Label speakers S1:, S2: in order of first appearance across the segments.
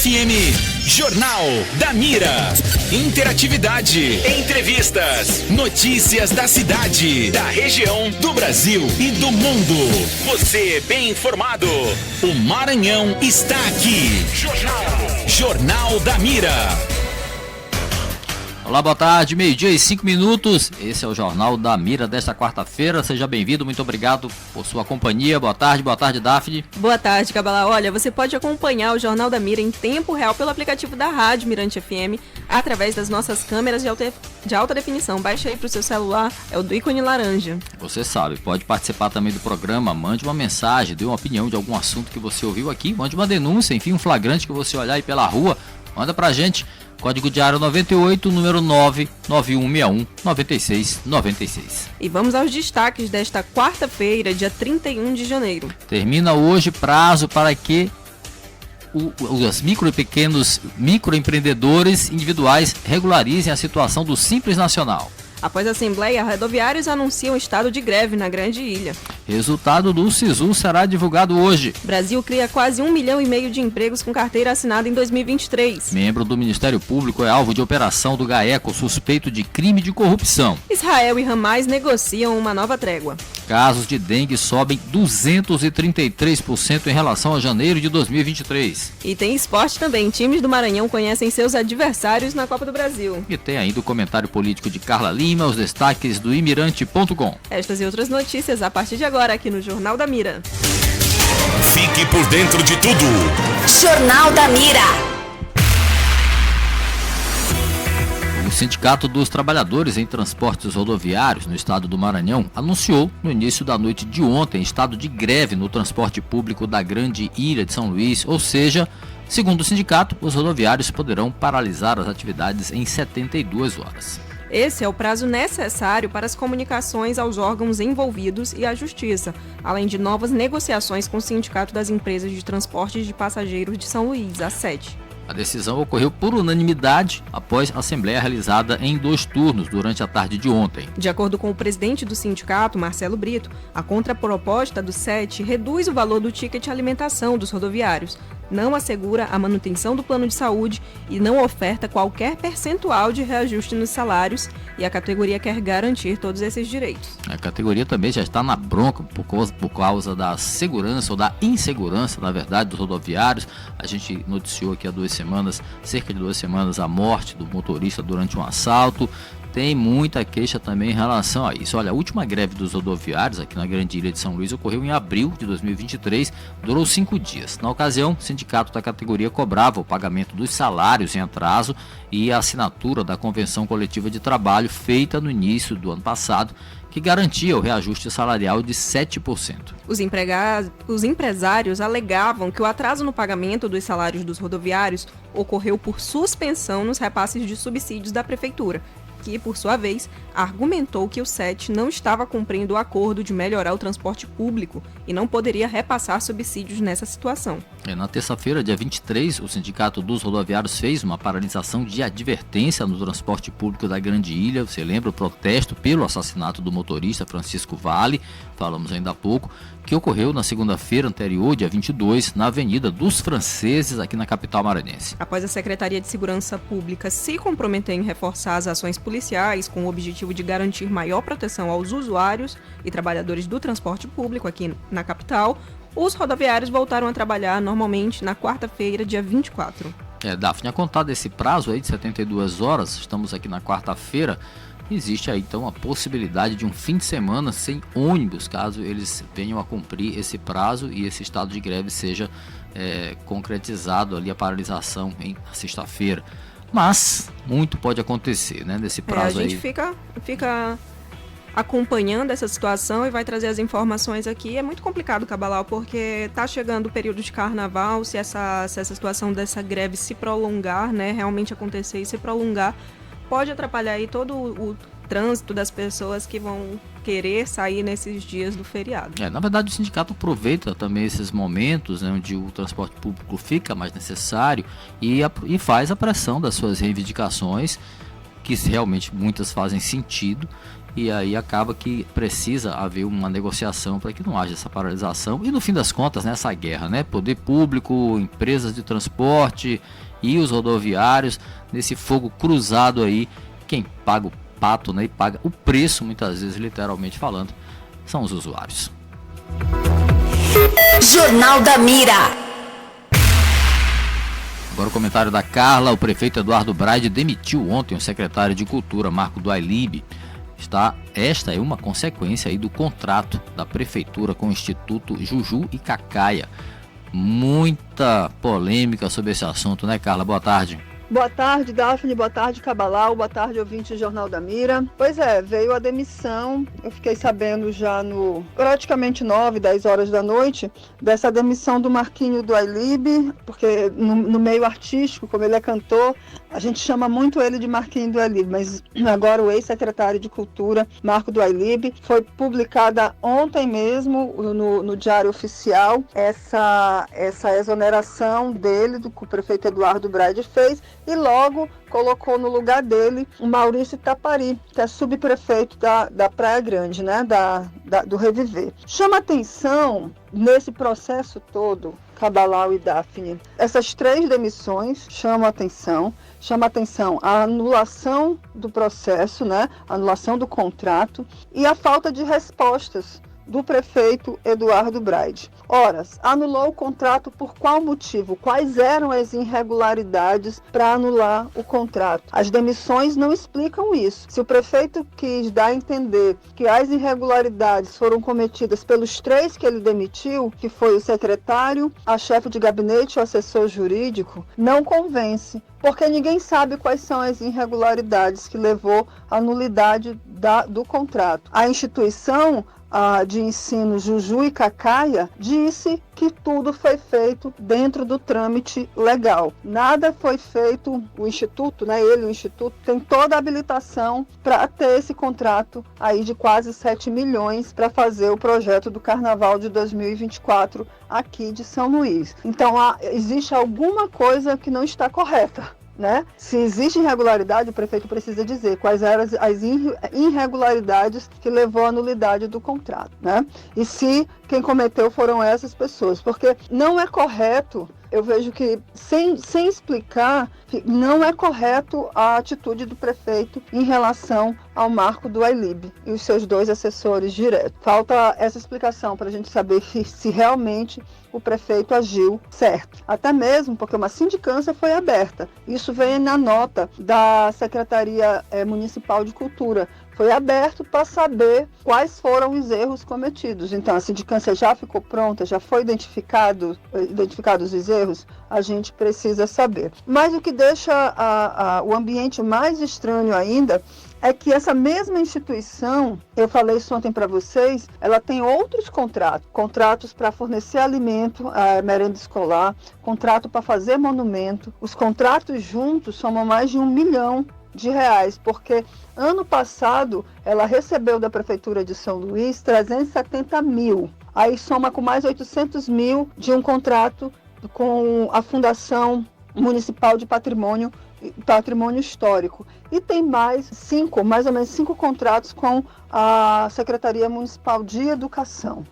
S1: FM, Jornal da Mira. Interatividade, entrevistas, notícias da cidade, da região, do Brasil e do mundo. Você bem informado. O Maranhão está aqui. Jornal da Mira.
S2: Olá, boa tarde, 12:05. Esse é o Jornal da Mira desta quarta-feira. Seja bem-vindo, muito obrigado por sua companhia. Boa tarde, Daphne.
S3: Boa tarde, Cabala. Olha, você pode acompanhar o Jornal da Mira em tempo real pelo aplicativo da Rádio Mirante FM, através das nossas câmeras de alta definição. Baixe aí pro seu celular, é o do ícone laranja.
S2: Você sabe, pode participar também do programa, mande uma mensagem, dê uma opinião de algum assunto que você ouviu aqui, mande uma denúncia, enfim, um flagrante que você olhar aí pela rua, manda pra gente. Código de área 98, número 99161-9696.
S3: E vamos aos destaques desta quarta-feira, dia 31 de janeiro.
S2: Termina hoje prazo para que os micro e pequenos microempreendedores individuais regularizem a situação do Simples Nacional.
S3: Após a Assembleia, rodoviários anunciam estado de greve na Grande Ilha.
S2: Resultado do SISU será divulgado hoje.
S3: Brasil cria quase 1,5 milhão de empregos com carteira assinada em 2023.
S2: Membro do Ministério Público é alvo de operação do GAECO suspeito de crime de corrupção.
S3: Israel e Hamas negociam uma nova trégua.
S2: Casos de dengue sobem 233% em relação a janeiro de 2023.
S3: E tem esporte também. Times do Maranhão conhecem seus adversários na Copa do Brasil.
S2: E tem ainda o comentário político de Carla Lima, os destaques do imirante.com.
S3: Estas e outras notícias a partir de agora aqui no Jornal da Mira.
S1: Fique por dentro de tudo.
S4: Jornal da Mira.
S2: O Sindicato dos Trabalhadores em Transportes Rodoviários no estado do Maranhão anunciou no início da noite de ontem estado de greve no transporte público da Grande Ilha de São Luís, ou seja, segundo o sindicato, os rodoviários poderão paralisar as atividades em 72 horas.
S3: Esse é o prazo necessário para as comunicações aos órgãos envolvidos e à Justiça, além de novas negociações com o Sindicato das Empresas de Transportes de Passageiros de São Luís, a SET.
S2: A decisão ocorreu por unanimidade após a assembleia realizada em 2 turnos durante a tarde de ontem.
S3: De acordo com o presidente do sindicato, Marcelo Brito, a contraproposta do SET reduz o valor do ticket alimentação dos rodoviários, não assegura a manutenção do plano de saúde e não oferta qualquer percentual de reajuste nos salários, e a categoria quer garantir todos esses direitos.
S2: A categoria também já está na bronca por causa da segurança ou da insegurança, na verdade, dos rodoviários. A gente noticiou aqui há cerca de 2 semanas, a morte do motorista durante um assalto. Tem muita queixa também em relação a isso. Olha, a última greve dos rodoviários aqui na Grande Ilha de São Luís ocorreu em abril de 2023, durou 5 dias. Na ocasião, o sindicato da categoria cobrava o pagamento dos salários em atraso e a assinatura da convenção coletiva de trabalho feita no início do ano passado, que garantia o reajuste salarial de 7%.
S3: Os empresários alegavam que o atraso no pagamento dos salários dos rodoviários ocorreu por suspensão nos repasses de subsídios da prefeitura, que, por sua vez, argumentou que o SET não estava cumprindo o acordo de melhorar o transporte público e não poderia repassar subsídios nessa situação.
S2: Na terça-feira, dia 23, o Sindicato dos Rodoviários fez uma paralisação de advertência no transporte público da Grande Ilha. Você lembra o protesto pelo assassinato do motorista Francisco Vale, falamos ainda há pouco, que ocorreu na segunda-feira anterior, dia 22, na Avenida dos Franceses, aqui na capital maranhense.
S3: Após a Secretaria de Segurança Pública se comprometer em reforçar as ações policiais com o objetivo de garantir maior proteção aos usuários e trabalhadores do transporte público aqui na capital, os rodoviários voltaram a trabalhar normalmente na quarta-feira, dia 24.
S2: Daphne, a contar desse prazo aí de 72 horas, estamos aqui na quarta-feira, existe aí então a possibilidade de um fim de semana sem ônibus, caso eles venham a cumprir esse prazo e esse estado de greve seja concretizado ali, a paralisação em sexta-feira. Mas muito pode acontecer, né, nesse prazo aí.
S3: A gente fica acompanhando essa situação e vai trazer as informações aqui. É muito complicado, Cabalau, porque tá chegando o período de carnaval, se essa situação dessa greve se prolongar, né, realmente acontecer e se prolongar, pode atrapalhar aí todo o trânsito das pessoas que vão querer sair nesses dias do feriado.
S2: Na verdade, o sindicato aproveita também esses momentos, né, onde o transporte público fica mais necessário e faz a pressão das suas reivindicações, que realmente muitas fazem sentido, e aí acaba que precisa haver uma negociação para que não haja essa paralisação e, no fim das contas, nessa guerra, né, poder público, empresas de transporte e os rodoviários, nesse fogo cruzado aí, quem paga o pato, né, e paga o preço, muitas vezes, literalmente falando, são os usuários.
S4: Jornal da Mira.
S2: Agora o comentário da Carla. O prefeito Eduardo Braide demitiu ontem o secretário de Cultura, Marco do Ailib. Esta é uma consequência aí do contrato da prefeitura com o Instituto Juju e Cacaia. Muita polêmica sobre esse assunto, né, Carla? Boa tarde.
S5: Boa tarde, Daphne. Boa tarde, Cabalau. Boa tarde, ouvinte do Jornal da Mira. Pois é, veio a demissão. Eu fiquei sabendo já no praticamente 9, 10 horas da noite dessa demissão do Marquinho do Ailib, porque no meio artístico, como ele é cantor, a gente chama muito ele de Marquinho do Ailib, mas agora o ex-secretário de Cultura, Marco do Ailib, foi publicada ontem mesmo no Diário Oficial essa exoneração dele, do que o prefeito Eduardo Braide fez, e logo colocou no lugar dele o Maurício Tapari, que é subprefeito da Praia Grande, né, do Reviver. Chama atenção nesse processo todo, Cabalau e Daphne, essas 3 demissões chamam atenção a anulação do processo, né, a anulação do contrato e a falta de respostas do prefeito Eduardo Braide. Ora, anulou o contrato por qual motivo? Quais eram as irregularidades para anular o contrato? As demissões não explicam isso. Se o prefeito quis dar a entender que as irregularidades foram cometidas pelos 3 que ele demitiu, que foi o secretário, a chefe de gabinete e o assessor jurídico, não convence, porque ninguém sabe quais são as irregularidades que levou à nulidade do contrato. A instituição de ensino Juju e Cacaia disse que tudo foi feito dentro do trâmite legal. Nada foi feito, o Instituto, né, o Instituto tem toda a habilitação para ter esse contrato aí de quase 7 milhões para fazer o projeto do Carnaval de 2024 aqui de São Luís. Então, existe alguma coisa que não está correta, né? Se existe irregularidade, o prefeito precisa dizer quais eram as irregularidades que levou à nulidade do contrato, né? E se quem cometeu foram essas pessoas, porque não é correto, eu vejo que sem explicar, não é correto a atitude do prefeito em relação ao Marco do Ailib e os seus 2 assessores diretos. Falta essa explicação para a gente saber se realmente o prefeito agiu certo. Até mesmo porque uma sindicância foi aberta. Isso vem na nota da Secretaria Municipal de Cultura. Foi aberto para saber quais foram os erros cometidos. Então, a sindicância já ficou pronta, já foi identificados os erros, a gente precisa saber. Mas o que deixa o ambiente mais estranho ainda é que essa mesma instituição, eu falei isso ontem para vocês, ela tem outros contratos para fornecer alimento à merenda escolar, contrato para fazer monumento. Os contratos juntos somam mais de R$1 milhão, porque ano passado ela recebeu da Prefeitura de São Luís 370 mil. Aí soma com mais 800 mil de um contrato com a Fundação Municipal de Patrimônio Histórico. E tem mais ou menos 5 contratos com a Secretaria Municipal de Educação.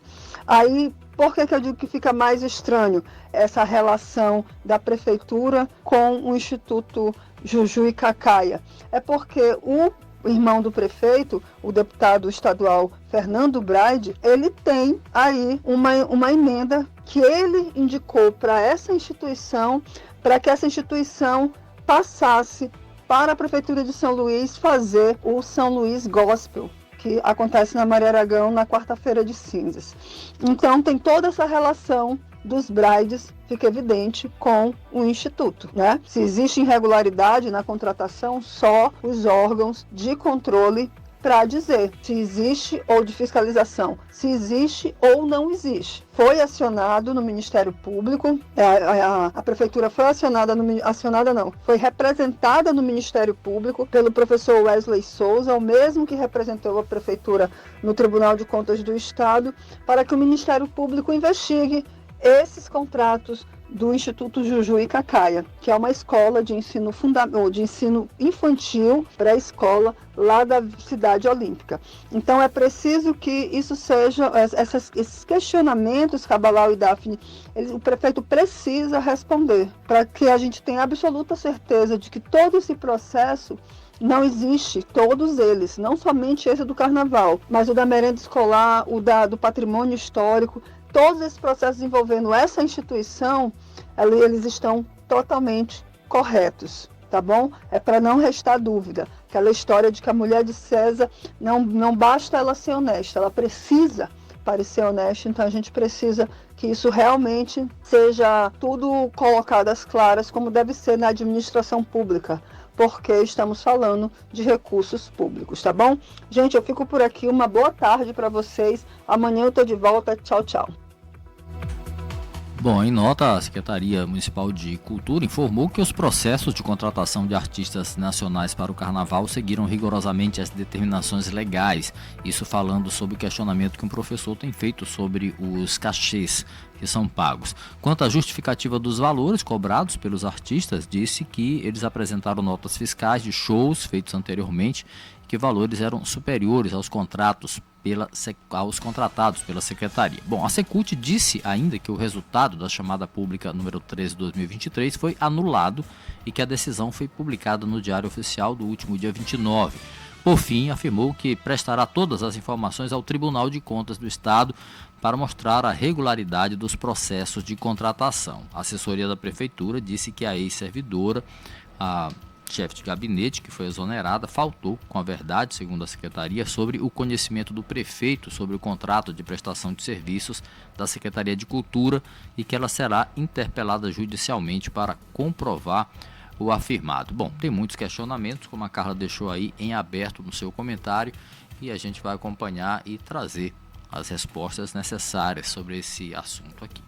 S5: Aí, por que eu digo que fica mais estranho essa relação da Prefeitura com o Instituto Juju e Cacaia? É porque o irmão do prefeito, o deputado estadual Fernando Braide, ele tem aí uma emenda que ele indicou para essa instituição, para que essa instituição passasse para a Prefeitura de São Luís fazer o São Luís Gospel, que acontece na Maria Aragão na quarta-feira de cinzas. Então tem toda essa relação dos Braides, fica evidente, com o Instituto, né? Se existe irregularidade na contratação, só os órgãos de controle para dizer se existe ou de fiscalização, se existe ou não existe. Foi acionado no Ministério Público, a Prefeitura foi foi representada no Ministério Público pelo professor Wesley Souza, o mesmo que representou a Prefeitura no Tribunal de Contas do Estado, para que o Ministério Público investigue esses contratos do Instituto Jujuy Cacaia, que é uma escola de ensino infantil pré-escola lá da Cidade Olímpica. Então é preciso que isso seja, esses questionamentos, Cabalau e Daphne, o prefeito precisa responder, para que a gente tenha absoluta certeza de que todo esse processo não existe, todos eles, não somente esse do carnaval, mas o da merenda escolar, o do patrimônio histórico, todos esses processos envolvendo essa instituição, eles estão totalmente corretos, tá bom? É para não restar dúvida. Aquela história de que a mulher de César, não basta ela ser honesta, ela precisa parecer honesta, então a gente precisa que isso realmente seja tudo colocado às claras, como deve ser na administração pública, porque estamos falando de recursos públicos, tá bom? Gente, eu fico por aqui, uma boa tarde para vocês, amanhã eu tô de volta, tchau, tchau.
S2: Bom, em nota, a Secretaria Municipal de Cultura informou que os processos de contratação de artistas nacionais para o Carnaval seguiram rigorosamente as determinações legais. Isso falando sobre o questionamento que um professor tem feito sobre os cachês que são pagos. Quanto à justificativa dos valores cobrados pelos artistas, disse que eles apresentaram notas fiscais de shows feitos anteriormente, que valores eram superiores aos contratados pela Secretaria. Bom, a Secult disse ainda que o resultado da chamada pública número 13 de 2023 foi anulado e que a decisão foi publicada no Diário Oficial do último dia 29. Por fim, afirmou que prestará todas as informações ao Tribunal de Contas do Estado para mostrar a regularidade dos processos de contratação. A assessoria da Prefeitura disse que a ex-servidora, a chefe de gabinete, que foi exonerada, faltou com a verdade, segundo a Secretaria, sobre o conhecimento do prefeito sobre o contrato de prestação de serviços da Secretaria de Cultura e que ela será interpelada judicialmente para comprovar o afirmado. Bom, tem muitos questionamentos, como a Carla deixou aí em aberto no seu comentário, e a gente vai acompanhar e trazer as respostas necessárias sobre esse assunto aqui.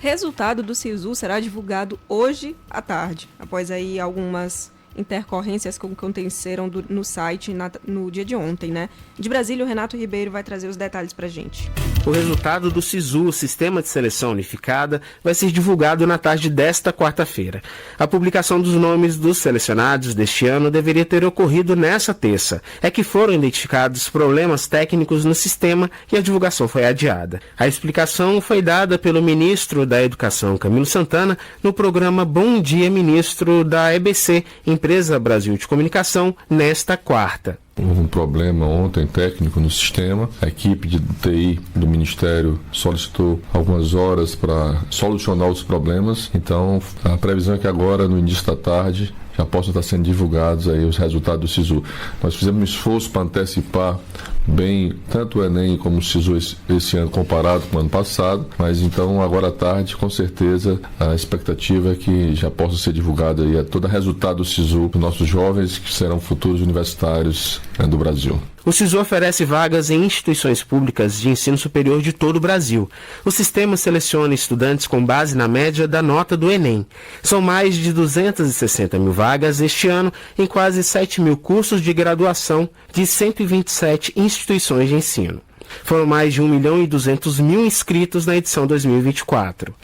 S3: Resultado do SISU será divulgado hoje à tarde, após aí algumas intercorrências que aconteceram no site no dia de ontem, né? De Brasília, o Renato Ribeiro vai trazer os detalhes pra gente.
S6: O resultado do SISU, Sistema de Seleção Unificada, vai ser divulgado na tarde desta quarta-feira. A publicação dos nomes dos selecionados deste ano deveria ter ocorrido nessa terça. É que foram identificados problemas técnicos no sistema e a divulgação foi adiada. A explicação foi dada pelo ministro da Educação, Camilo Santana, no programa Bom Dia Ministro da EBC, Empresa Brasil de Comunicação, nesta quarta.
S7: Houve um problema ontem técnico no sistema. A equipe de TI do Ministério solicitou algumas horas para solucionar os problemas. Então, a previsão é que agora, no início da tarde, já possam estar sendo divulgados aí os resultados do SISU. Nós fizemos um esforço para antecipar bem tanto o Enem como o SISU esse ano comparado com o ano passado, mas então agora à tarde, com certeza, a expectativa é que já possa ser divulgado aí todo o resultado do SISU para os nossos jovens que serão futuros universitários do Brasil.
S6: O SISU oferece vagas em instituições públicas de ensino superior de todo o Brasil. O sistema seleciona estudantes com base na média da nota do Enem. São mais de 260 mil vagas este ano em quase 7 mil cursos de graduação de 127 instituições de ensino. Foram mais de 1.200.000 inscritos na edição 2024.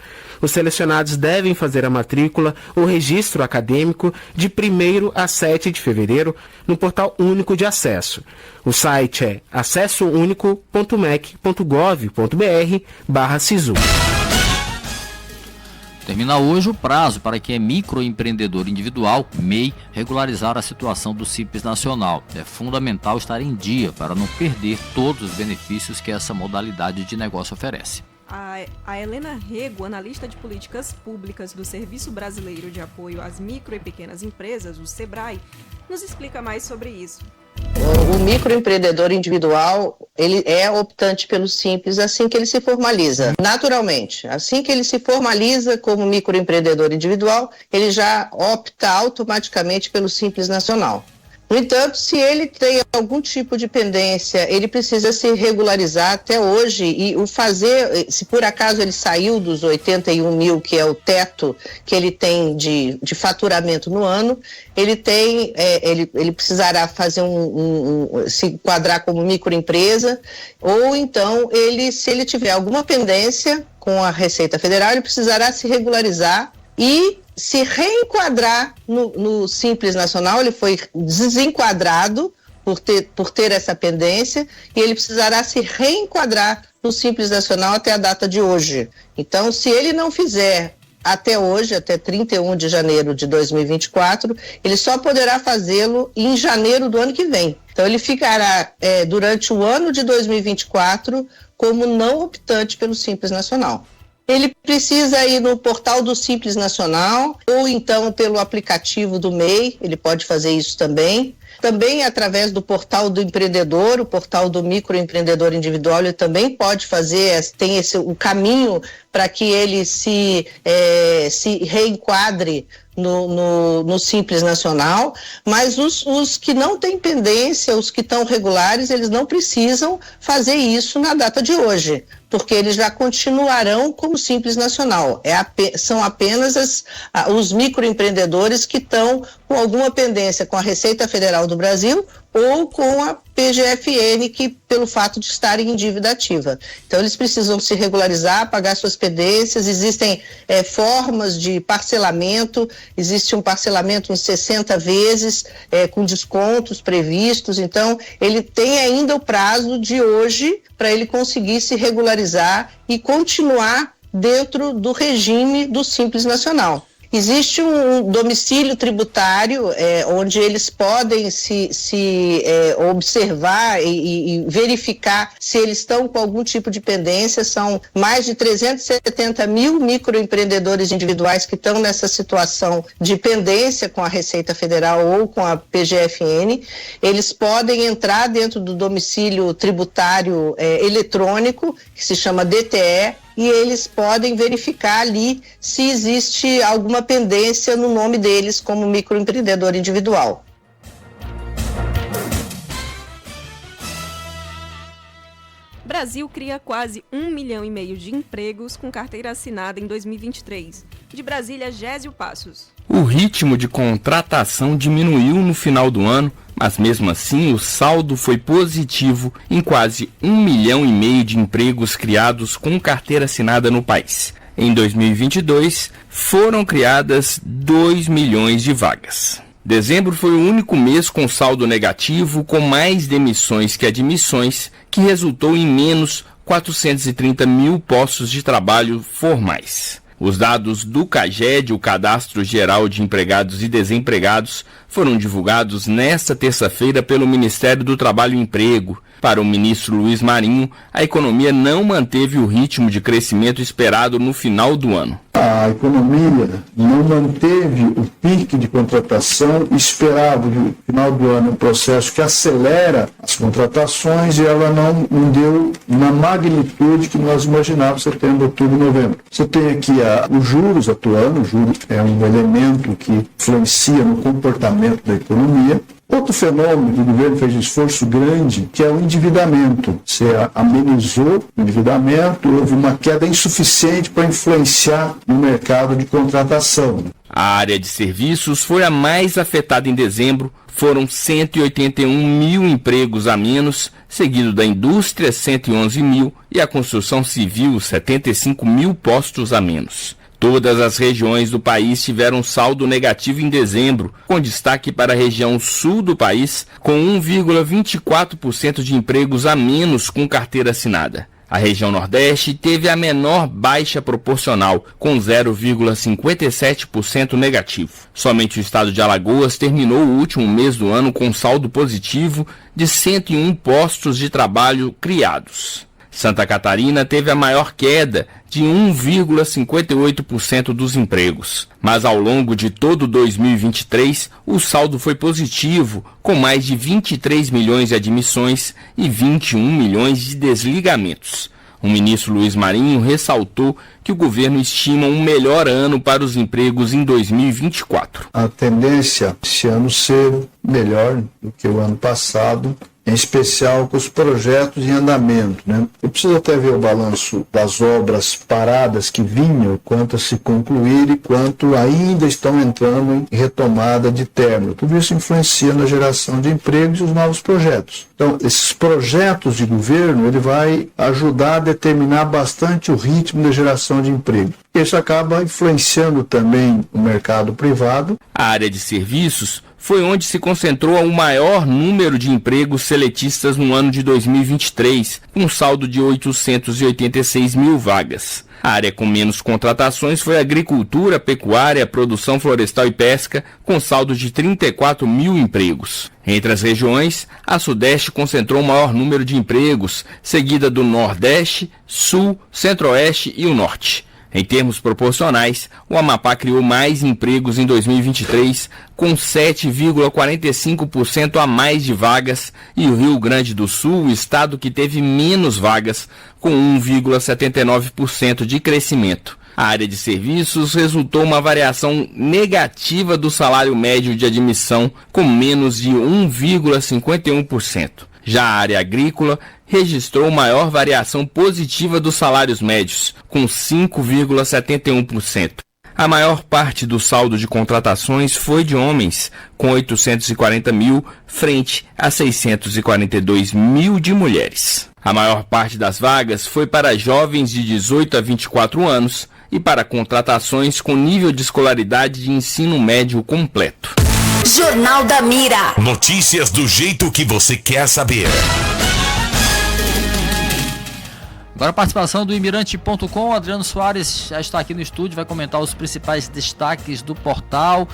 S6: Os selecionados devem fazer a matrícula ou registro acadêmico de 1º a 7 de fevereiro no Portal Único de Acesso. O site é acessounico.mec.gov.br/SISU.
S2: Termina hoje o prazo para quem é microempreendedor individual, MEI, regularizar a situação do Simples Nacional. É fundamental estar em dia para não perder todos os benefícios que essa modalidade de negócio oferece.
S3: A Helena Rego, analista de políticas públicas do Serviço Brasileiro de Apoio às Micro e Pequenas Empresas, o SEBRAE, nos explica mais sobre isso.
S8: O microempreendedor individual, ele é optante pelo Simples assim que ele se formaliza, naturalmente. Assim que ele se formaliza como microempreendedor individual, ele já opta automaticamente pelo Simples Nacional. No entanto, se ele tem algum tipo de pendência, ele precisa se regularizar até hoje e o fazer, se por acaso ele saiu dos 81 mil, que é o teto que ele tem de faturamento no ano, ele precisará fazer se enquadrar como microempresa, ou então se ele tiver alguma pendência com a Receita Federal, ele precisará se regularizar e se reenquadrar no Simples Nacional. Ele foi desenquadrado por ter essa pendência e ele precisará se reenquadrar no Simples Nacional até a data de hoje. Então, se ele não fizer até hoje, até 31 de janeiro de 2024, ele só poderá fazê-lo em janeiro do ano que vem. Então, ele ficará durante o ano de 2024 como não optante pelo Simples Nacional. Ele precisa ir no portal do Simples Nacional ou então pelo aplicativo do MEI, ele pode fazer isso também. Também através do portal do empreendedor, o portal do microempreendedor individual, ele também pode fazer, tem o caminho para que ele se reenquadre no Simples Nacional, mas os que não têm pendência, os que estão regulares, eles não precisam fazer isso na data de hoje, porque eles já continuarão como Simples Nacional. São apenas os microempreendedores que estão com alguma pendência com a Receita Federal do Brasil ou com a PGFN, que pelo fato de estarem em dívida ativa. Então, eles precisam se regularizar, pagar suas pendências. Existem formas de parcelamento, existe um parcelamento em 60 vezes, com descontos previstos. Então, ele tem ainda o prazo de hoje para ele conseguir se regularizar e continuar dentro do regime do Simples Nacional. Existe um domicílio tributário onde eles podem se observar e verificar se eles estão com algum tipo de pendência. São mais de 370 mil microempreendedores individuais que estão nessa situação de pendência com a Receita Federal ou com a PGFN. Eles podem entrar dentro do domicílio tributário eletrônico, que se chama DTE, e eles podem verificar ali se existe alguma pendência no nome deles como microempreendedor individual.
S3: Brasil cria quase 1,5 milhão de empregos com carteira assinada em 2023. De Brasília, Gésio Passos.
S9: O ritmo de contratação diminuiu no final do ano, mas mesmo assim o saldo foi positivo em quase 1,5 milhão de empregos criados com carteira assinada no país. Em 2022, foram criadas 2 milhões de vagas. Dezembro foi o único mês com saldo negativo, com mais demissões que admissões, que resultou em menos 430 mil postos de trabalho formais. Os dados do CAGED, o Cadastro Geral de Empregados e Desempregados, foram divulgados nesta terça-feira pelo Ministério do Trabalho e Emprego. Para o ministro Luiz Marinho, a economia não manteve o ritmo de crescimento esperado no final do ano.
S10: A economia não manteve o pique de contratação esperado no final do ano, um processo que acelera as contratações, e ela não deu na magnitude que nós imaginávamos em setembro, outubro, novembro. Você tem aqui os juros atuando. O juros é um elemento que influencia no comportamento da economia. Outro fenômeno que o governo fez um esforço grande, que é o endividamento. Você amenizou o endividamento, houve uma queda insuficiente para influenciar no mercado de contratação.
S9: A área de serviços foi a mais afetada em dezembro. Foram 181 mil empregos a menos, seguido da indústria, 111 mil, e a construção civil, 75 mil postos a menos. Todas as regiões do país tiveram saldo negativo em dezembro, com destaque para a região sul do país, com 1,24% de empregos a menos com carteira assinada. A região Nordeste teve a menor baixa proporcional, com 0,57% negativo. Somente o estado de Alagoas terminou o último mês do ano com saldo positivo de 101 postos de trabalho criados. Santa Catarina teve a maior queda, de 1,58% dos empregos. Mas ao longo de todo 2023, o saldo foi positivo, com mais de 23 milhões de admissões e 21 milhões de desligamentos. O ministro Luiz Marinho ressaltou que o governo estima um melhor ano para os empregos em 2024.
S10: a tendência esse ano ser melhor do que o ano passado, em especial com os projetos em andamento, né? Eu preciso até ver o balanço das obras paradas que vinham, quantas se concluíram e quanto ainda estão entrando em retomada de término. Tudo isso influencia na geração de empregos e os novos projetos. Então, esses projetos de governo, ele vai ajudar a determinar bastante o ritmo da geração de emprego. Isso acaba influenciando também o mercado privado.
S9: A área de serviços foi onde se concentrou o maior número de empregos seletistas no ano de 2023, com um saldo de 886 mil vagas. A área com menos contratações foi agricultura, pecuária, produção florestal e pesca, com saldo de 34 mil empregos. Entre as regiões, a Sudeste concentrou o maior número de empregos, seguida do Nordeste, Sul, Centro-Oeste e o Norte. Em termos proporcionais, o Amapá criou mais empregos em 2023, com 7,45% a mais de vagas, e o Rio Grande do Sul, o estado que teve menos vagas, com 1,79% de crescimento. A área de serviços resultou uma variação negativa do salário médio de admissão, com menos de 1,51%. Já a área agrícola registrou maior variação positiva dos salários médios, com 5,71%. A maior parte do saldo de contratações foi de homens, com 840 mil, frente a 642 mil de mulheres. A maior parte das vagas foi para jovens de 18 a 24 anos e para contratações com nível de escolaridade de ensino médio completo.
S4: Jornal da Mira.
S1: Notícias do jeito que você quer saber.
S2: Agora a participação do Imirante.com, Adriano Soares já está aqui no estúdio, vai comentar os principais destaques do portal.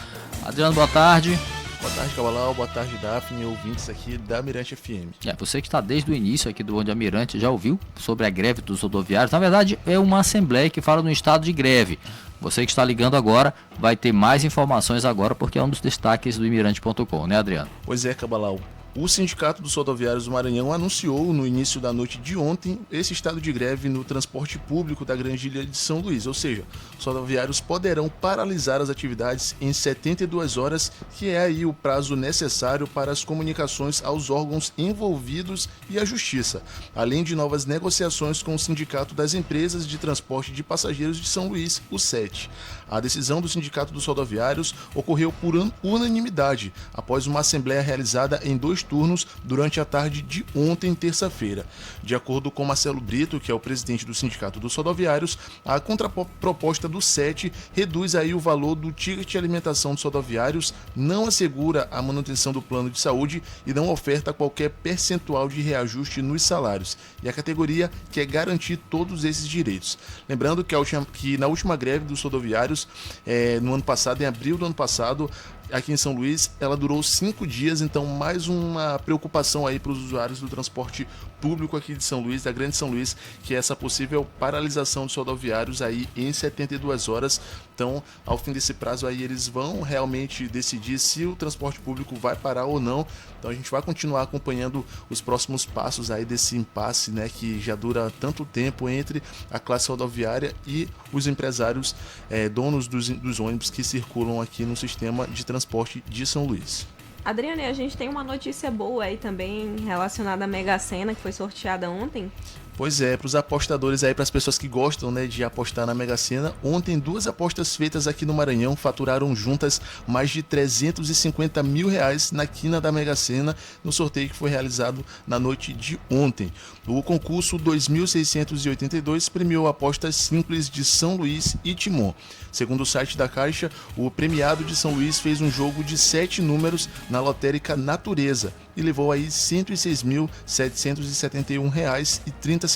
S2: Adriano, boa tarde.
S11: Boa tarde, Cabalau, boa tarde, Daphne, ouvintes aqui da Mirante FM.
S2: Você que está desde o início aqui do Bom Dia Mirante já ouviu sobre a greve dos rodoviários. Na verdade, é uma assembleia que fala no estado de greve. Você que está ligando agora vai ter mais informações agora, porque é um dos destaques do Imirante.com, né, Adriano?
S11: Pois é, Cabalau. O Sindicato dos Rodoviários do Maranhão anunciou no início da noite de ontem esse estado de greve no transporte público da Grande Ilha de São Luís, ou seja, os rodoviários poderão paralisar as atividades em 72 horas, que é aí o prazo necessário para as comunicações aos órgãos envolvidos e à Justiça, além de novas negociações com o Sindicato das Empresas de Transporte de Passageiros de São Luís, o SET. A decisão do Sindicato dos Rodoviários ocorreu por unanimidade, após uma assembleia realizada em 2 turnos durante a tarde de ontem, terça-feira. De acordo com Marcelo Brito, que é o presidente do Sindicato dos Rodoviários, a contraproposta do SET reduz aí o valor do ticket de alimentação dos rodoviários, não assegura a manutenção do plano de saúde e não oferta qualquer percentual de reajuste nos salários. E a categoria quer garantir todos esses direitos. Lembrando que na última greve dos rodoviários, no ano passado, em abril do ano passado, aqui em São Luís, ela durou 5 dias, então mais uma preocupação aí para os usuários do transporte público aqui de São Luís, da Grande São Luís, que é essa possível paralisação dos rodoviários aí em 72 horas. Então, ao fim desse prazo aí, eles vão realmente decidir se o transporte público vai parar ou não. Então, a gente vai continuar acompanhando os próximos passos aí desse impasse, né, que já dura tanto tempo entre a classe rodoviária e os empresários donos dos ônibus que circulam aqui no sistema de transporte de São Luís.
S3: Adriane, a gente tem uma notícia boa aí também relacionada à Mega Sena, que foi sorteada ontem.
S11: Pois é, para os apostadores aí, para as pessoas que gostam, né, de apostar na Mega Sena, ontem 2 apostas feitas aqui no Maranhão faturaram juntas mais de 350 mil reais na quina da Mega Sena, no sorteio que foi realizado na noite de ontem. O concurso 2682 premiou apostas simples de São Luís e Timon. Segundo o site da Caixa, o premiado de São Luís fez um jogo de 7 números na lotérica Natureza e levou aí R$ 106.771,30.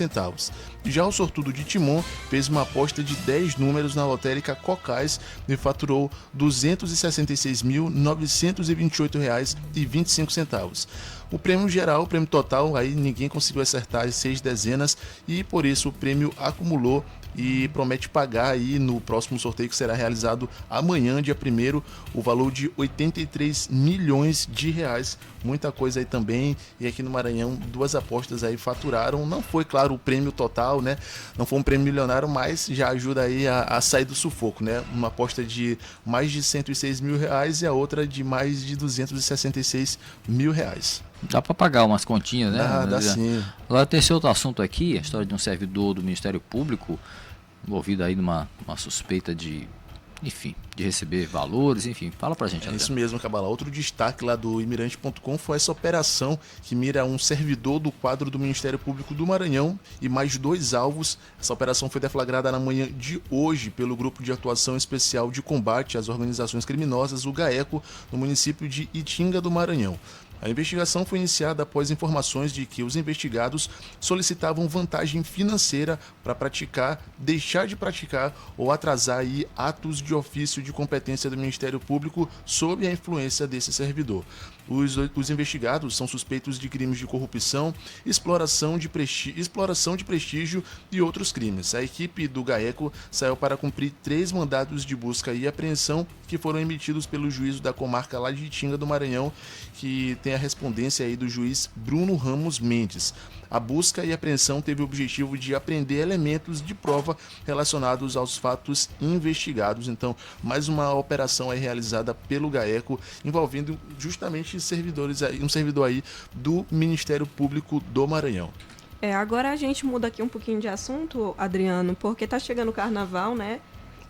S11: Já o sortudo de Timon fez uma aposta de 10 números na lotérica Cocais e faturou R$ 266.928,25. O prêmio geral, o prêmio total, aí ninguém conseguiu acertar as 6 dezenas e por isso o prêmio acumulou e promete pagar aí no próximo sorteio que será realizado amanhã, dia 1º, o valor de 83 milhões de reais. Muita coisa aí também, e aqui no Maranhão 2 apostas aí faturaram, não foi, claro, o prêmio total, né? Não foi um prêmio milionário, mas já ajuda aí a sair do sufoco, né? Uma aposta de mais de 106 mil reais e a outra de mais de 266 mil reais.
S2: Dá para pagar umas continhas, né?
S11: Dá sim.
S2: Agora tem esse outro assunto aqui, a história de um servidor do Ministério Público envolvido aí numa suspeita de receber valores, enfim. Fala pra gente, André.
S11: Isso mesmo, Cabala. Outro destaque lá do Imirante.com foi essa operação que mira um servidor do quadro do Ministério Público do Maranhão e mais 2 alvos. Essa operação foi deflagrada na manhã de hoje pelo Grupo de Atuação Especial de Combate às Organizações Criminosas, o GAECO, no município de Itinga do Maranhão. A investigação foi iniciada após informações de que os investigados solicitavam vantagem financeira para deixar de praticar ou atrasar aí atos de ofício de competência do Ministério Público sob a influência desse servidor. Os investigados são suspeitos de crimes de corrupção, exploração de prestígio e outros crimes. A equipe do GAECO saiu para cumprir 3 mandados de busca e apreensão que foram emitidos pelo juízo da comarca lá de Itinga do Maranhão, que tem a respondência aí do juiz Bruno Ramos Mendes. A busca e apreensão teve o objetivo de apreender elementos de prova relacionados aos fatos investigados. Então, mais uma operação aí realizada pelo GAECO, envolvendo justamente um servidor aí do Ministério Público do Maranhão.
S3: Agora a gente muda aqui um pouquinho de assunto, Adriano, porque tá chegando o carnaval, né?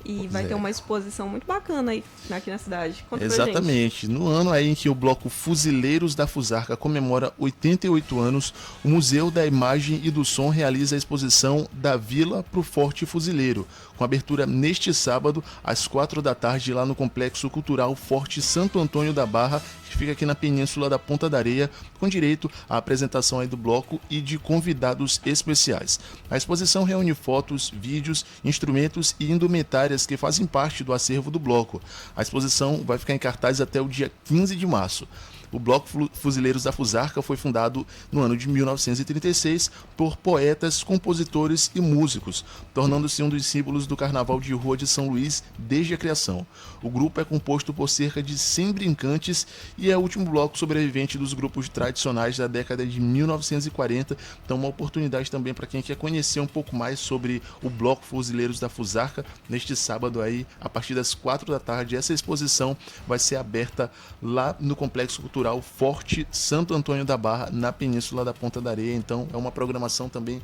S3: E vai ter uma exposição muito bacana aí aqui na cidade. Conta pra gente.
S11: Exatamente. No ano aí em que o bloco Fuzileiros da Fusarca comemora 88 anos, o Museu da Imagem e do Som realiza a exposição Da Vila pro Forte Fuzileiro, com abertura neste sábado, às 4 da tarde, lá no Complexo Cultural Forte Santo Antônio da Barra, que fica aqui na Península da Ponta da Areia, com direito à apresentação aí do bloco e de convidados especiais. A exposição reúne fotos, vídeos, instrumentos e indumentárias que fazem parte do acervo do bloco. A exposição vai ficar em cartaz até o dia 15 de março. O Bloco Fuzileiros da Fusarca foi fundado no ano de 1936 por poetas, compositores e músicos, tornando-se um dos símbolos do Carnaval de Rua de São Luís desde a criação. O grupo é composto por cerca de 100 brincantes e é o último bloco sobrevivente dos grupos tradicionais da década de 1940. Então, uma oportunidade também para quem quer conhecer um pouco mais sobre o Bloco Fuzileiros da Fusarca. Neste sábado aí, a partir das 4 da tarde, essa exposição vai ser aberta lá no Complexo Cultural Forte Santo Antônio da Barra, na Península da Ponta da Areia. Então é uma programação também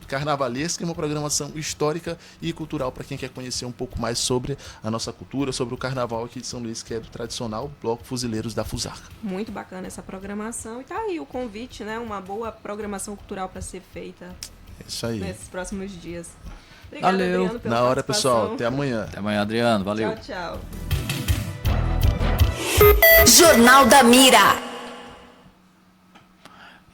S11: carnavalesca, uma programação histórica e cultural para quem quer conhecer um pouco mais sobre a nossa cultura, sobre o carnaval aqui de São Luís, que é do tradicional Bloco Fuzileiros da Fusarca.
S3: Muito bacana essa programação, e tá aí o convite, né? Uma boa programação cultural para ser feita
S11: isso aí
S3: nesses próximos dias. Obrigada,
S2: valeu.
S3: Adriano, pela
S11: na hora, pessoal. Até amanhã.
S2: Até amanhã, Adriano. Valeu.
S3: Tchau, tchau.
S4: Jornal da Mira.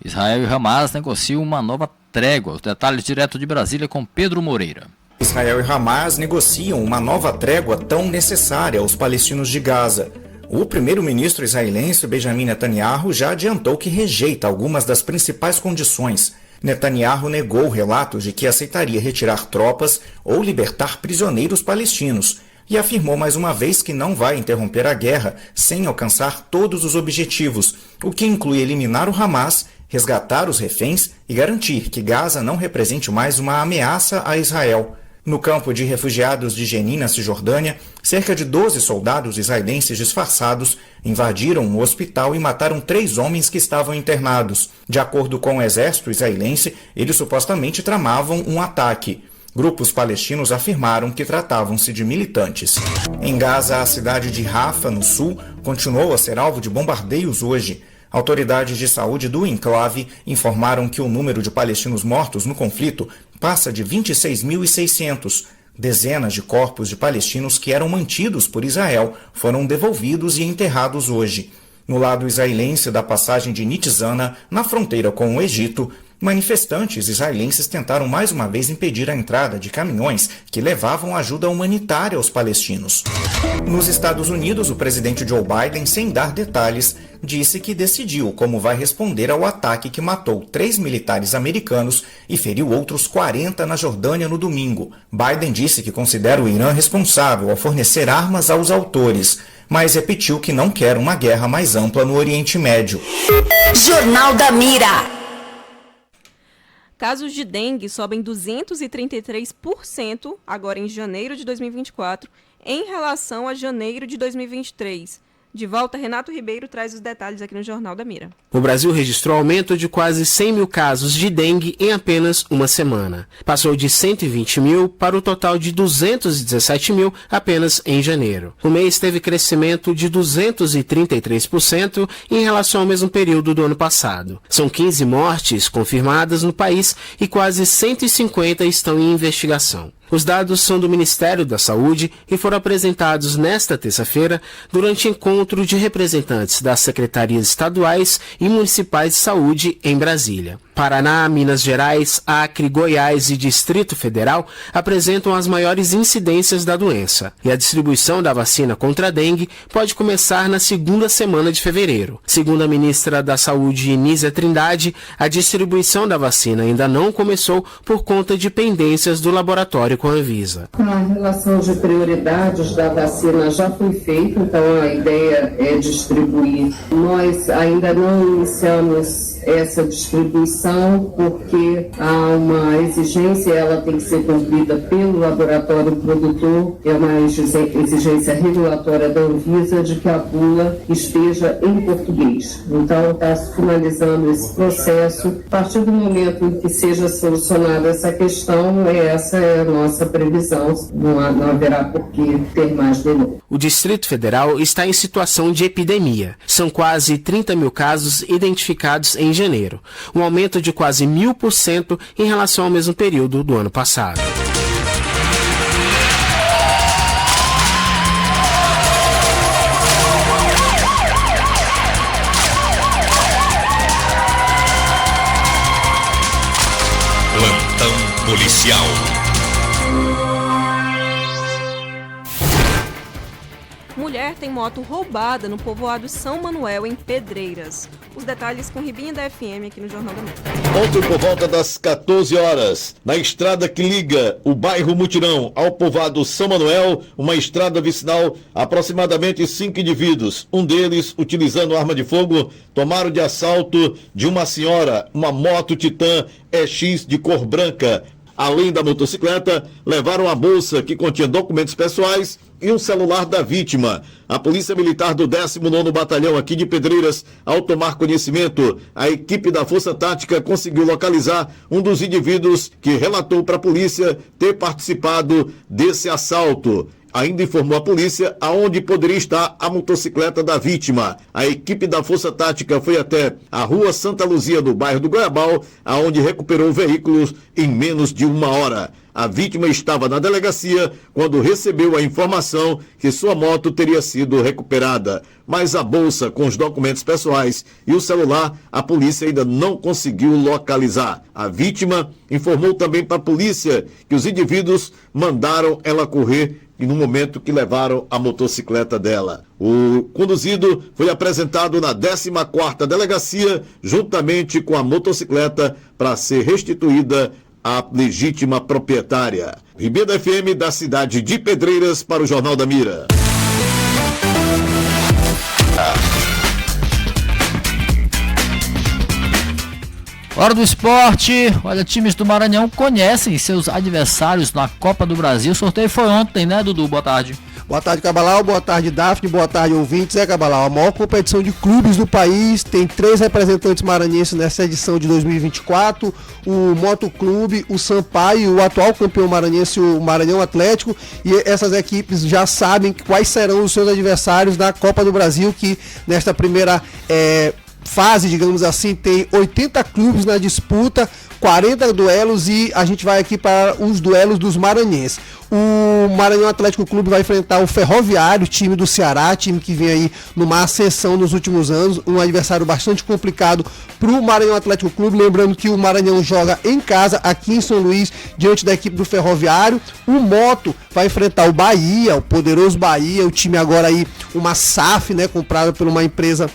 S2: Israel e Hamas negociam uma nova trégua. Os detalhes direto de Brasília com Pedro Moreira.
S12: Israel e Hamas negociam uma nova trégua tão necessária aos palestinos de Gaza. O primeiro-ministro israelense Benjamin Netanyahu já adiantou que rejeita algumas das principais condições. Netanyahu negou relatos de que aceitaria retirar tropas ou libertar prisioneiros palestinos e afirmou mais uma vez que não vai interromper a guerra sem alcançar todos os objetivos, o que inclui eliminar o Hamas, resgatar os reféns e garantir que Gaza não represente mais uma ameaça a Israel. No campo de refugiados de Jenin, na Cisjordânia, cerca de 12 soldados israelenses disfarçados invadiram um hospital e mataram 3 homens que estavam internados. De acordo com o exército israelense, eles supostamente tramavam um ataque. Grupos palestinos afirmaram que tratavam-se de militantes. Em Gaza, a cidade de Rafa, no sul, continuou a ser alvo de bombardeios hoje. Autoridades de saúde do enclave informaram que o número de palestinos mortos no conflito passa de 26.600. Dezenas de corpos de palestinos que eram mantidos por Israel foram devolvidos e enterrados hoje. No lado israelense da passagem de Nitzana, na fronteira com o Egito, Manifestantes israelenses tentaram mais uma vez impedir a entrada de caminhões que levavam ajuda humanitária aos palestinos. Nos Estados Unidos, o presidente Joe Biden, sem dar detalhes, disse que decidiu como vai responder ao ataque que matou 3 militares americanos e feriu outros 40 na Jordânia no domingo. Biden disse que considera o Irã responsável ao fornecer armas aos autores, mas repetiu que não quer uma guerra mais ampla no Oriente Médio.
S4: Jornal da Mira.
S3: Casos de dengue sobem 233% agora em janeiro de 2024 em relação a janeiro de 2023. De volta, Renato Ribeiro traz os detalhes aqui no Jornal da Mira.
S6: O Brasil registrou aumento de quase 100 mil casos de dengue em apenas uma semana. Passou de 120 mil para o total de 217 mil apenas em janeiro. O mês teve crescimento de 233% em relação ao mesmo período do ano passado. São 15 mortes confirmadas no país e quase 150 estão em investigação. Os dados são do Ministério da Saúde e foram apresentados nesta terça-feira durante encontro de representantes das secretarias estaduais e municipais de saúde em Brasília. Paraná, Minas Gerais, Acre, Goiás e Distrito Federal apresentam as maiores incidências da doença. E a distribuição da vacina contra a dengue pode começar na segunda semana de fevereiro. Segundo a ministra da Saúde, Nízia Trindade, a distribuição da vacina ainda não começou por conta de pendências do laboratório com a Anvisa.
S13: A relação de prioridades da vacina já foi feita, então a ideia é distribuir. Nós ainda não iniciamos essa distribuição porque há uma exigência, ela tem que ser cumprida pelo laboratório produtor, é uma exigência regulatória da Anvisa de que a bula esteja em português. Então está se finalizando esse processo. A partir do momento em que seja solucionada essa questão, essa é a nossa previsão, não haverá por que ter mais demora.
S6: O Distrito Federal está em situação de epidemia. São quase 30 mil casos identificados em janeiro, um aumento de quase 1000% em relação ao mesmo período do ano passado.
S1: Plantão policial.
S3: Mulher tem moto roubada no povoado São Manuel, em Pedreiras. Os detalhes com Ribinha da FM aqui no Jornal da Mira.
S14: Ontem, por volta das 14 horas, na estrada que liga o bairro Mutirão ao povoado São Manuel, uma estrada vicinal, aproximadamente 5 indivíduos, um deles utilizando arma de fogo, tomaram de assalto de uma senhora, uma moto Titan EX de cor branca. Além da motocicleta, levaram a bolsa que continha documentos pessoais e um celular da vítima. A Polícia Militar do 19º Batalhão aqui de Pedreiras, ao tomar conhecimento, a equipe da Força Tática conseguiu localizar um dos indivíduos que relatou para a polícia ter participado desse assalto. Ainda informou a polícia aonde poderia estar a motocicleta da vítima. A equipe da Força Tática foi até a rua Santa Luzia, do bairro do Goiabal, aonde recuperou veículos em menos de uma hora. A vítima estava na delegacia quando recebeu a informação que sua moto teria sido recuperada. Mas a bolsa com os documentos pessoais e o celular, a polícia ainda não conseguiu localizar. A vítima informou também para a polícia que os indivíduos mandaram ela correr no momento que levaram a motocicleta dela. O conduzido foi apresentado na 14ª Delegacia, juntamente com a motocicleta, para ser restituída à legítima proprietária. Ribinha da FM, da cidade de Pedreiras, para o Jornal da Mira.
S2: Hora do esporte. Olha, times do Maranhão conhecem seus adversários na Copa do Brasil. O sorteio foi ontem, né, Dudu? Boa tarde.
S15: Boa tarde, Cabalau. Boa tarde, Daphne. Boa tarde, ouvintes. Cabalau, a maior competição de clubes do país. Tem 3 representantes maranhenses nessa edição de 2024. O Motoclube, o Sampaio, o atual campeão maranhense, o Maranhão Atlético. E essas equipes já sabem quais serão os seus adversários na Copa do Brasil, que nesta primeira fase, digamos assim, tem 80 clubes na disputa, 40 duelos, e a gente vai aqui para os duelos dos maranhenses. O Maranhão Atlético Clube vai enfrentar o Ferroviário, time do Ceará, time que vem aí numa ascensão nos últimos anos, um adversário bastante complicado para o Maranhão Atlético Clube, lembrando que o Maranhão joga em casa, aqui em São Luís, diante da equipe do Ferroviário. O Moto vai enfrentar o Bahia, o poderoso Bahia, o time agora aí, uma SAF, né, comprada por uma empresa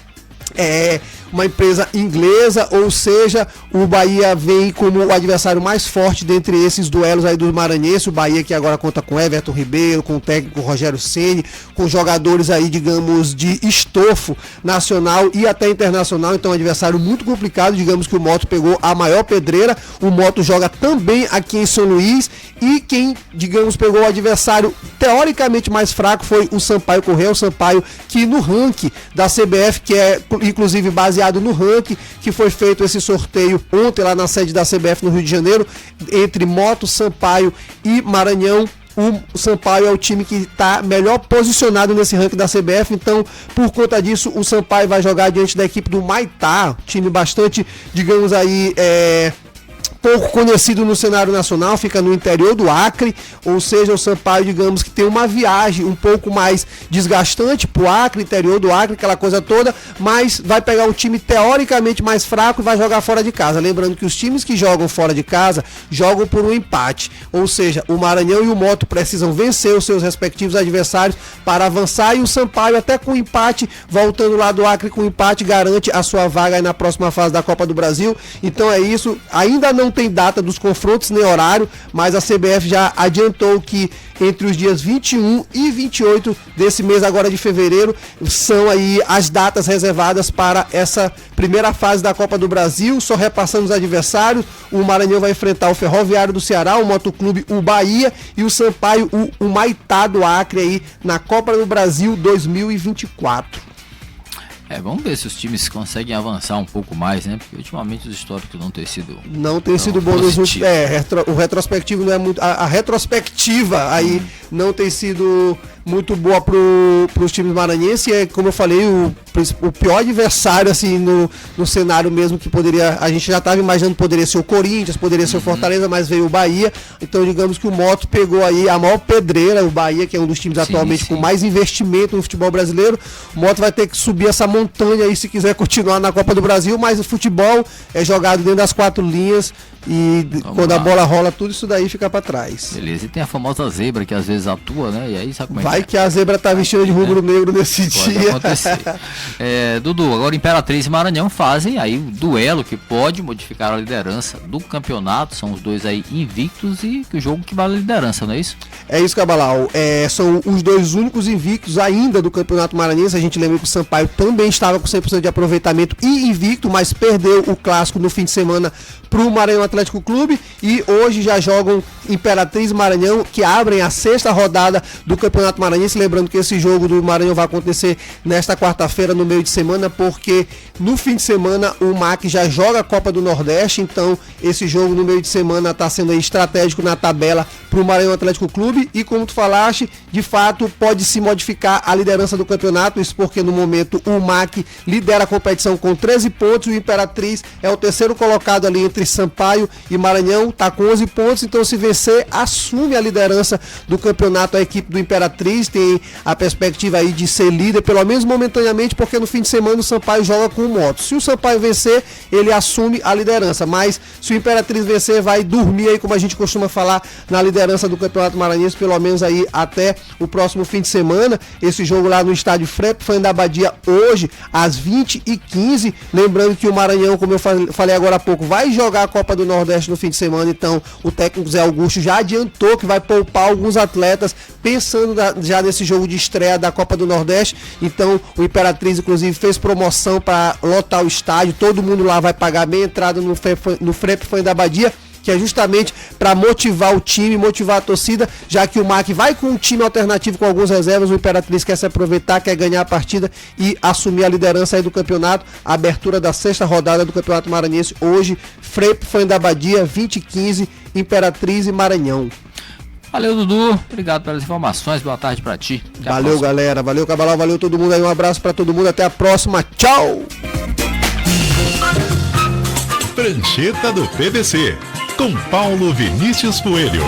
S15: inglesa, ou seja, o Bahia vem como o adversário mais forte dentre esses duelos aí do maranhense. O Bahia que agora conta com Everton Ribeiro, com o técnico Rogério Ceni, com jogadores aí, digamos, de estofo nacional e até internacional, então é um adversário muito complicado. Digamos que o Moto pegou a maior pedreira. O Moto joga também aqui em São Luís, e quem, digamos, pegou o adversário teoricamente mais fraco foi o Sampaio Corrêa, o Sampaio que no ranking da CBF, que é inclusive baseado no ranking que foi feito esse sorteio ontem lá na sede da CBF no Rio de Janeiro, entre Moto, Sampaio e Maranhão. O Sampaio é o time que está melhor posicionado nesse ranking da CBF, então por conta disso o Sampaio vai jogar diante da equipe do Maitá, time bastante, digamos aí, pouco conhecido no cenário nacional, fica no interior do Acre, ou seja, o Sampaio, digamos que tem uma viagem um pouco mais desgastante pro Acre, interior do Acre, aquela coisa toda, mas vai pegar um time teoricamente mais fraco e vai jogar fora de casa. Lembrando que os times que jogam fora de casa jogam por um empate, ou seja, o Maranhão e o Moto precisam vencer os seus respectivos adversários para avançar, e o Sampaio, até com empate, voltando lá do Acre com empate, garante a sua vaga aí na próxima fase da Copa do Brasil. Então é isso, ainda não tem data dos confrontos nem horário, mas a CBF já adiantou que entre os dias 21 e 28 desse mês agora de fevereiro são aí as datas reservadas para essa primeira fase da Copa do Brasil. Só repassando os adversários: o Maranhão vai enfrentar o Ferroviário do Ceará, o Motoclube o Bahia, e o Sampaio o Maitá do Acre aí na Copa do Brasil 2024.
S2: Vamos ver se os times conseguem avançar um pouco mais, né? Porque ultimamente os históricos não têm sido
S15: bom nos últimos. O retrospectivo não é muito. A retrospectiva aí não tem sido muito boa para os times maranhenses. E como eu falei, o pior adversário assim no cenário mesmo, que poderia, a gente já estava imaginando, poderia ser o Corinthians, poderia ser o Fortaleza, mas veio o Bahia. Então digamos que o Moto pegou aí a maior pedreira, o Bahia, que é um dos times atualmente com mais investimento no futebol brasileiro. O Moto vai ter que subir essa montanha aí se quiser continuar na Copa do Brasil, mas o futebol é jogado dentro das quatro linhas, e quando a bola rola, tudo isso daí fica pra trás.
S2: Beleza, e tem a famosa zebra que às vezes atua, né? E aí sabe como é
S15: vai que a zebra tá vestida de rubro-negro nesse
S2: pode
S15: dia.
S2: Acontecer. Dudu, agora Imperatriz e Maranhão fazem aí o duelo que pode modificar a liderança do campeonato. São os dois aí invictos, e que o jogo que vale a liderança, não é isso?
S15: É isso, Cabalau. São os dois únicos invictos ainda do Campeonato Maranhense. A gente lembra que o Sampaio também estava com 100% de aproveitamento e invicto, mas perdeu o clássico no fim de semana para o Maranhão Atlético Clube, e hoje já jogam Imperatriz e Maranhão, que abrem a 6ª rodada do Campeonato Maranhense. Lembrando que esse jogo do Maranhão vai acontecer nesta quarta-feira, no meio de semana, porque no fim de semana o MAC já joga a Copa do Nordeste, então esse jogo no meio de semana está sendo aí estratégico na tabela para o Maranhão Atlético Clube. E como tu falaste, de fato pode se modificar a liderança do campeonato, isso porque no momento o MAC lidera a competição com 13 pontos, e o Imperatriz é o terceiro colocado ali entre Sampaio e Maranhão, tá com 11 pontos, então se vencer, assume a liderança do campeonato a equipe do Imperatriz, tem a perspectiva aí de ser líder, pelo menos momentaneamente, porque no fim de semana o Sampaio joga com o Moto. Se o Sampaio vencer, ele assume a liderança, mas se o Imperatriz vencer, vai dormir aí, como a gente costuma falar, na liderança do Campeonato Maranhense, pelo menos aí até o próximo fim de semana. Esse jogo lá no estádio Frep foi da Abadia hoje, às 20h15, lembrando que o Maranhão, como eu falei agora há pouco, vai jogar a Copa do Nordeste no fim de semana, então o técnico Zé Augusto já adiantou que vai poupar alguns atletas, pensando já nesse jogo de estreia da Copa do Nordeste. Então o Imperatriz inclusive fez promoção para lotar o estádio, todo mundo lá vai pagar meia entrada no Frep Fã da Abadia, que é justamente para motivar o time, motivar a torcida, já que o MAC vai com um time alternativo com algumas reservas. O Imperatriz quer se aproveitar, quer ganhar a partida e assumir a liderança aí do campeonato. A abertura da 6ª rodada do Campeonato Maranhense hoje, Frep Fã da Abadia, 20h15, Imperatriz e Maranhão.
S2: Valeu, Dudu, obrigado pelas informações, boa tarde pra ti.
S15: Valeu, galera, valeu, Cabalau, valeu todo mundo aí, um abraço pra todo mundo, até a próxima, tchau!
S16: Prancheta do PVC, com Paulo Vinícius Coelho.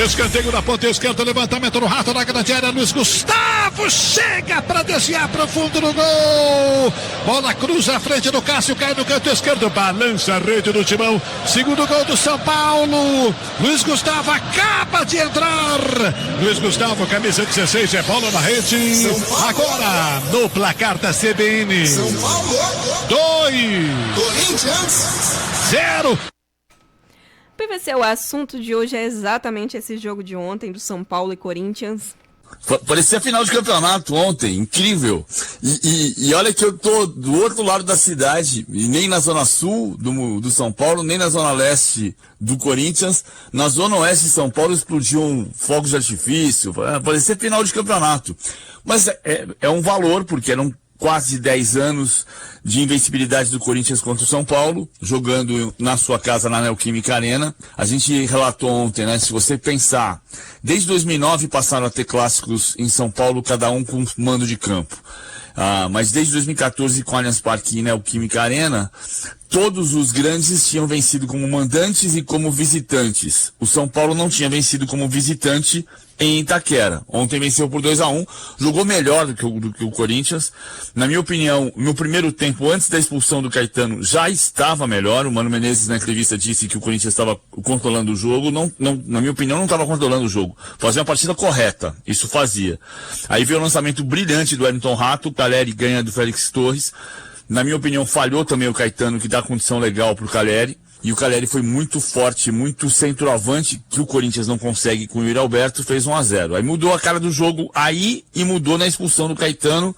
S17: Escanteio da ponta esquerda, levantamento no rato da grande área, Luiz Gustavo chega para desviar pro fundo do gol. Bola cruza à frente do Cássio, cai no canto esquerdo, balança a rede do Timão. Segundo gol do São Paulo. Luiz Gustavo acaba de entrar. Luiz Gustavo, camisa 16, é bola na rede. Agora, no placar da CBN. São Paulo 2, Corinthians 0.
S3: PVC, o assunto de hoje é exatamente esse jogo de ontem do São Paulo e Corinthians.
S18: Parecia a final de campeonato ontem, incrível. E olha que eu tô do outro lado da cidade, e nem na zona sul do São Paulo, nem na zona leste do Corinthians. Na zona oeste de São Paulo explodiam fogos de artifício, parecia final de campeonato. Mas é um valor, porque eram quase 10 anos de invencibilidade do Corinthians contra o São Paulo, jogando na sua casa na Neoquímica Arena. A gente relatou ontem, né? Se você pensar, desde 2009 passaram a ter clássicos em São Paulo, cada um com um mando de campo. Mas desde 2014, com Allianz Parque e Neoquímica Arena, todos os grandes tinham vencido como mandantes e como visitantes. O São Paulo não tinha vencido como visitante em Itaquera. Ontem venceu por 2-1, jogou melhor do que o Corinthians. Na minha opinião, no primeiro tempo, antes da expulsão do Caetano, já estava melhor. O Mano Menezes, na entrevista, disse que o Corinthians estava controlando o jogo. Na minha opinião, não estava controlando o jogo. Fazia uma partida correta, isso fazia. Aí veio o lançamento brilhante do Wellington Rato, o Caleri ganha do Félix Torres. Na minha opinião, falhou também o Caetano, que dá condição legal pro Caleri. E o Caleri foi muito forte, muito centroavante, que o Corinthians não consegue com o Yuri Alberto, fez 1-0. Aí mudou a cara do jogo aí e mudou na expulsão do Caetano.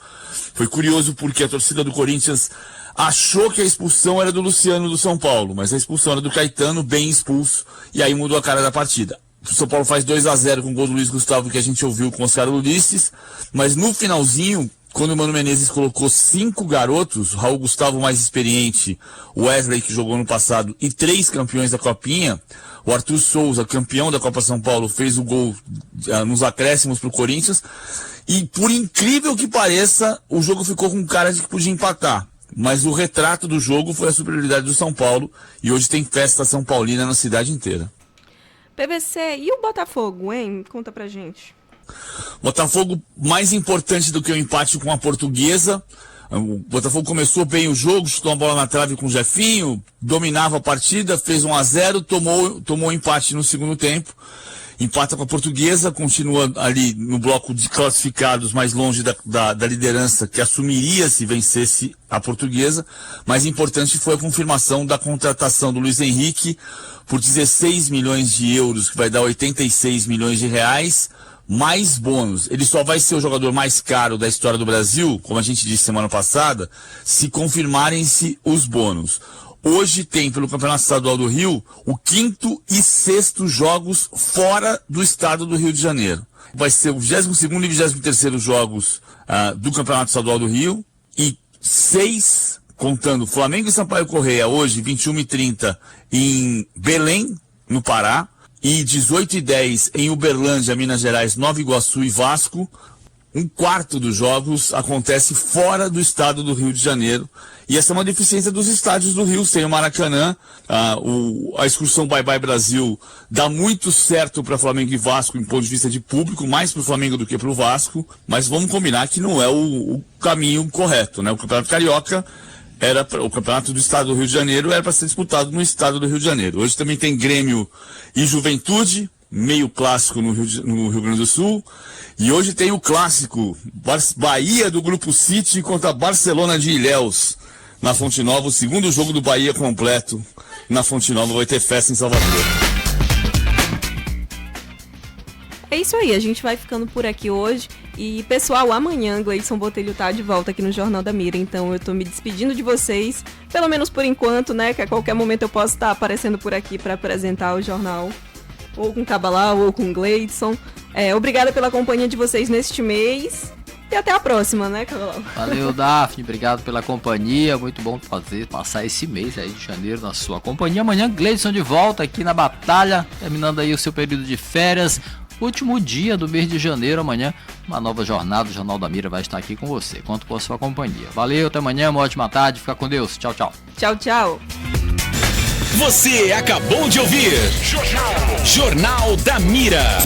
S18: Foi curioso porque a torcida do Corinthians achou que a expulsão era do Luciano do São Paulo, mas a expulsão era do Caetano, bem expulso, e aí mudou a cara da partida. O São Paulo faz 2-0 com o gol do Luiz Gustavo, que a gente ouviu com o Oscar Ulisses, mas no finalzinho, quando o Mano Menezes colocou 5 garotos, Raul Gustavo mais experiente, o Wesley que jogou no passado e 3 campeões da Copinha, o Arthur Souza, campeão da Copa São Paulo, fez o gol nos acréscimos pro Corinthians, e por incrível que pareça, o jogo ficou com cara de que podia empatar. Mas o retrato do jogo foi a superioridade do São Paulo, e hoje tem festa são paulina na cidade inteira.
S3: PVC, e o Botafogo, hein? Conta pra gente.
S18: Botafogo mais importante do que o empate com a Portuguesa. O Botafogo começou bem o jogo, chutou uma bola na trave com o Jefinho, dominava a partida, fez 1-0, tomou empate no segundo tempo. Empata com a Portuguesa, continua ali no bloco de classificados mais longe da liderança, que assumiria se vencesse a Portuguesa. Mais importante foi a confirmação da contratação do Luiz Henrique por 16 milhões de euros, que vai dar 86 milhões de reais, mais bônus. Ele só vai ser o jogador mais caro da história do Brasil, como a gente disse semana passada, se confirmarem-se os bônus. Hoje tem, pelo Campeonato Estadual do Rio, o 5º e 6º jogos fora do estado do Rio de Janeiro. Vai ser o 22º e 23º jogos do Campeonato Estadual do Rio, e 6, contando Flamengo e Sampaio Corrêa, hoje, 21h30, em Belém, no Pará, e 18h10 em Uberlândia, Minas Gerais, Nova Iguaçu e Vasco. 1/4 dos jogos acontece fora do estado do Rio de Janeiro. E essa é uma deficiência dos estádios do Rio, sem o Maracanã. A excursão Bye Bye Brasil dá muito certo para Flamengo e Vasco em ponto de vista de público, mais para o Flamengo do que para o Vasco. Mas vamos combinar que não é o caminho correto, né? O Campeonato Carioca o Campeonato do Estado do Rio de Janeiro era para ser disputado no estado do Rio de Janeiro. Hoje também tem Grêmio e Juventude, meio clássico no Rio Grande do Sul. E hoje tem o clássico Bahia do Grupo City contra Barcelona de Ilhéus na Fonte Nova. O segundo jogo do Bahia completo na Fonte Nova, vai ter festa em Salvador.
S3: É isso aí, a gente vai ficando por aqui hoje. E, pessoal, amanhã Gleison Botelho tá de volta aqui no Jornal da Mira. Então eu tô me despedindo de vocês, pelo menos por enquanto, né? Que a qualquer momento eu posso estar aparecendo por aqui para apresentar o jornal, ou com Cabalau, ou com Gleison. Obrigada pela companhia de vocês neste mês. E até a próxima, né, Cabalau?
S2: Valeu, Daphne, obrigado pela companhia, muito bom passar esse mês aí de janeiro na sua companhia. Amanhã, Gleidson de volta aqui na batalha, terminando aí o seu período de férias. Último dia do mês de janeiro, amanhã, uma nova jornada, o Jornal da Mira vai estar aqui com você. Conto com a sua companhia. Valeu, até amanhã, uma ótima tarde, fica com Deus. Tchau, tchau.
S3: Tchau, tchau.
S1: Você acabou de ouvir Jornal da Mira.